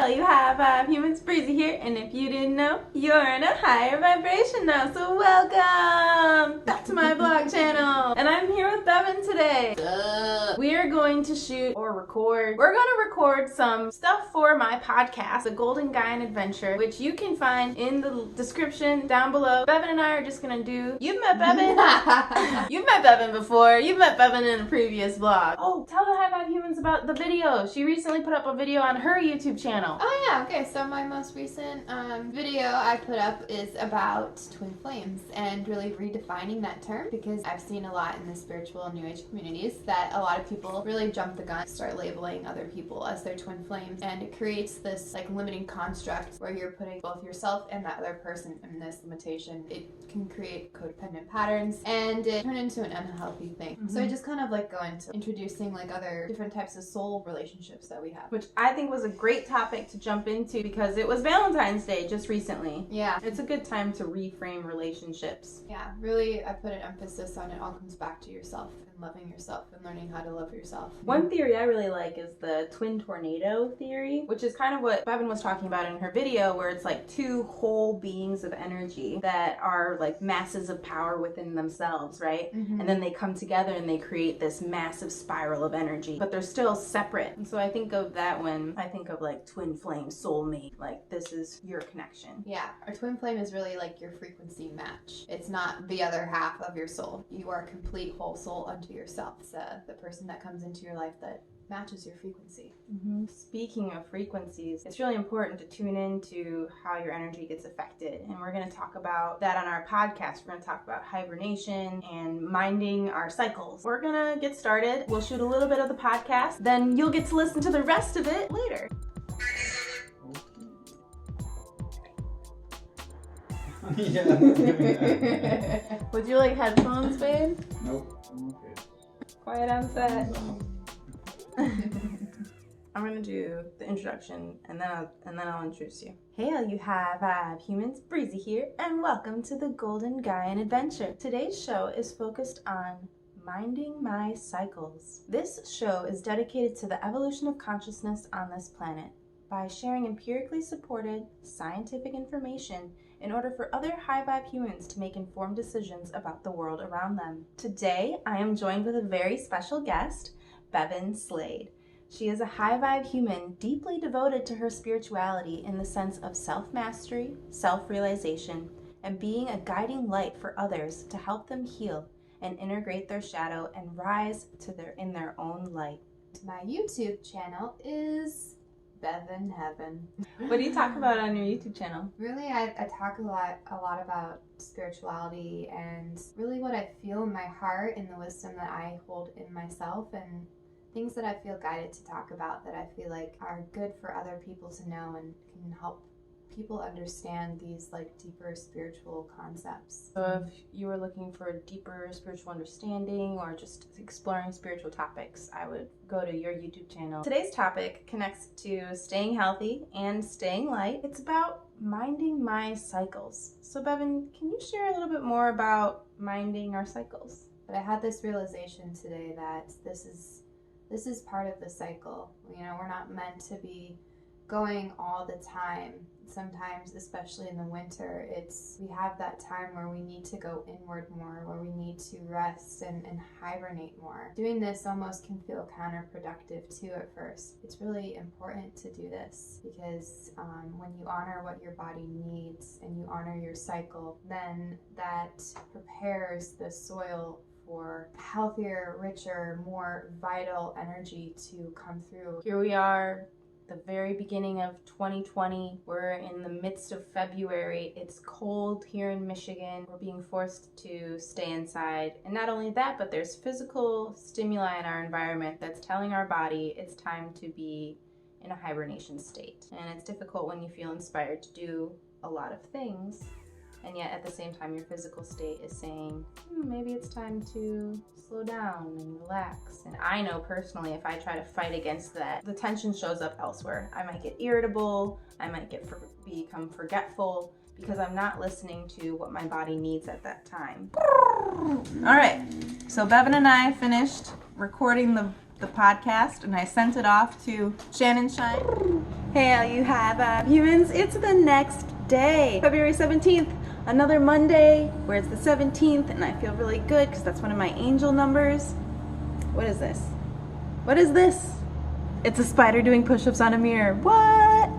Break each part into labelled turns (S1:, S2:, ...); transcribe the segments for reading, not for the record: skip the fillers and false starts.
S1: all you high vibe humans, Breezy here, and if you didn't know, you're in a higher vibration now, so welcome back to my vlog channel. And I'm here with Bevan today. We are going to shoot or record. We're going to record some stuff for my podcast, the Golden Gaian Adventure, which you can find in the description down below. Bevan and I are just going to do, you've met Bevan. You've met Bevan before. You've met Bevan in a previous vlog. Oh, tell the high vibe humans about the video. She recently put up a video on her YouTube channel.
S2: Oh yeah, okay, so my most recent video I put up is about twin flames and really redefining that term, because I've seen a lot in the spiritual and new age communities that a lot of people really jump the gun, start labeling other people as their twin flames, and it creates this like limiting construct where you're putting both yourself and that other person in this limitation. It can create codependent patterns and it turn into an unhealthy thing. So I just kind of like go into introducing like other different types of soul relationships that we have,
S1: which I think was a great topic to jump into because it was Valentine's Day just recently.
S2: Yeah.
S1: It's a good time to reframe relationships.
S2: Yeah, really I put an emphasis on it all comes back to yourself and loving yourself and learning how to love yourself.
S1: One theory I really like is the twin tornado theory, which is kind of what Bevan was talking about in her video, where it's like two whole beings of energy that are like masses of power within themselves, right? And then they come together and they create this massive spiral of energy, but they're still separate. And so I think of that when I think of like twin flame, soulmate, like this is your connection.
S2: Yeah, our twin flame is really like your frequency match. It's not the other half of your soul. You are a complete whole soul unto yourself. It's the person that comes into your life that matches your frequency.
S1: Speaking of frequencies, it's really important to tune into how your energy gets affected, and we're going to talk about that on our podcast. We're going to talk about hibernation and minding our cycles. We're going to get started. We'll shoot a little bit of the podcast, then you'll get to listen to the rest of it later. Would you like headphones, babe?
S3: Nope, I'm okay.
S1: Quiet on set. I'm gonna do the introduction and then I'll introduce you. Hey all you high vibe humans, Breezy here, and welcome to the Golden Gaian Adventure. Today's show is focused on minding my cycles. This show is dedicated to the evolution of consciousness on this planet by sharing empirically supported scientific information in order for other high vibe humans to make informed decisions about the world around them. Today, I am joined with a very special guest, Bevan Slade. She is a high vibe human deeply devoted to her spirituality in the sense of self-mastery, self-realization, and being a guiding light for others to help them heal and integrate their shadow and rise to in their own light.
S2: My YouTube channel is Bevan Heaven.
S1: What do you talk about on your YouTube channel?
S2: Really, I talk a lot about spirituality and really what I feel in my heart and the wisdom that I hold in myself, and things that I feel guided to talk about that I feel like are good for other people to know and can help people understand these like deeper spiritual concepts.
S1: So if you were looking for a deeper spiritual understanding or just exploring spiritual topics, I would go to your YouTube channel. Today's topic connects to staying healthy and staying light. It's about minding my cycles. So Bevan, can you share a little bit more about minding our cycles?
S2: But I had this realization today that this is part of the cycle. You know, we're not meant to be going all the time. Sometimes, especially in the winter, we have that time where we need to go inward more, where we need to rest and hibernate more. Doing this almost can feel counterproductive too at first. It's really important to do this because when you honor what your body needs and you honor your cycle, then that prepares the soil for healthier, richer, more vital energy to come through.
S1: Here we are, the very beginning of 2020. We're in the midst of February. It's cold here in Michigan. We're being forced to stay inside. And not only that, but there's physical stimuli in our environment that's telling our body it's time to be in a hibernation state. And it's difficult when you feel inspired to do a lot of things, and yet at the same time your physical state is saying, maybe it's time to slow down and relax. And I know personally, if I try to fight against that, the tension shows up elsewhere. I might get irritable, I might become forgetful because I'm not listening to what my body needs at that time. All right, so Bevan and I finished recording the the podcast and I sent it off to Shannon Shine. Hey, all you High Vibe humans, it's the next day, February 17th, another Monday where it's the 17th, and I feel really good because that's one of my angel numbers. What is this? What is this? It's a spider doing push-ups on a mirror. What?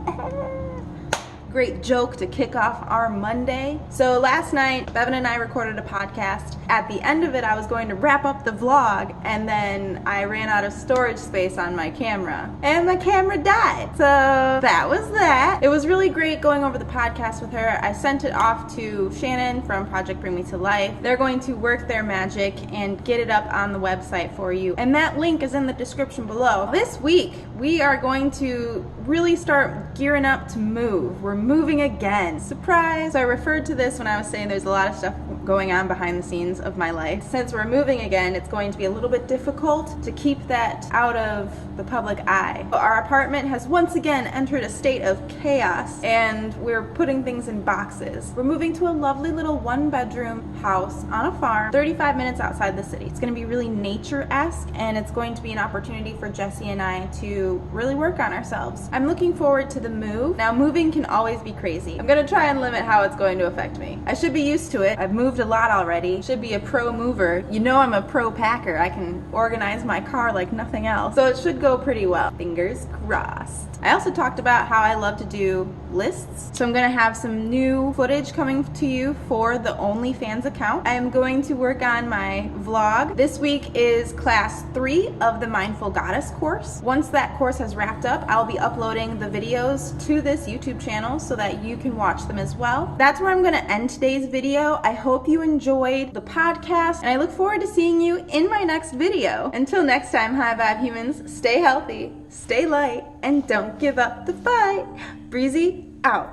S1: Great joke to kick off our Monday. So last night, Bevan and I recorded a podcast. At the end of it, I was going to wrap up the vlog, and then I ran out of storage space on my camera, and my camera died. So that was that. It was really great going over the podcast with her. I sent it off to Shannon from Project Bring Me to Life. They're going to work their magic and get it up on the website for you, and that link is in the description below. This week, we are going to really start gearing up to move. We're moving again. Surprise! So I referred to this when I was saying there's a lot of stuff going on behind the scenes of my life. Since we're moving again, it's going to be a little bit difficult to keep that out of the public eye. Our apartment has once again entered a state of chaos, and we're putting things in boxes. We're moving to a lovely little one-bedroom house on a farm 35 minutes outside the city. It's going to be really nature-esque, and it's going to be an opportunity for Jesse and I to really work on ourselves. I'm looking forward to the move. Now, moving can always be crazy. I'm going to try and limit how it's going to affect me. I should be used to it. I've moved a lot already. Should be a pro mover. You know I'm a pro packer. I can organize my car like nothing else. So it should go pretty well. Fingers crossed. I also talked about how I love to do lists. So I'm going to have some new footage coming to you for the OnlyFans account. I am going to work on my vlog. This week is class 3 of the Mindful Goddess course. Once that course has wrapped up, I'll be uploading the videos to this YouTube channel so that you can watch them as well. That's where I'm going to end today's video. I hope you enjoyed the podcast, and I look forward to seeing you in my next video. Until next time, High Vibe humans, stay healthy, stay light, and don't give up the fight. Breezy out.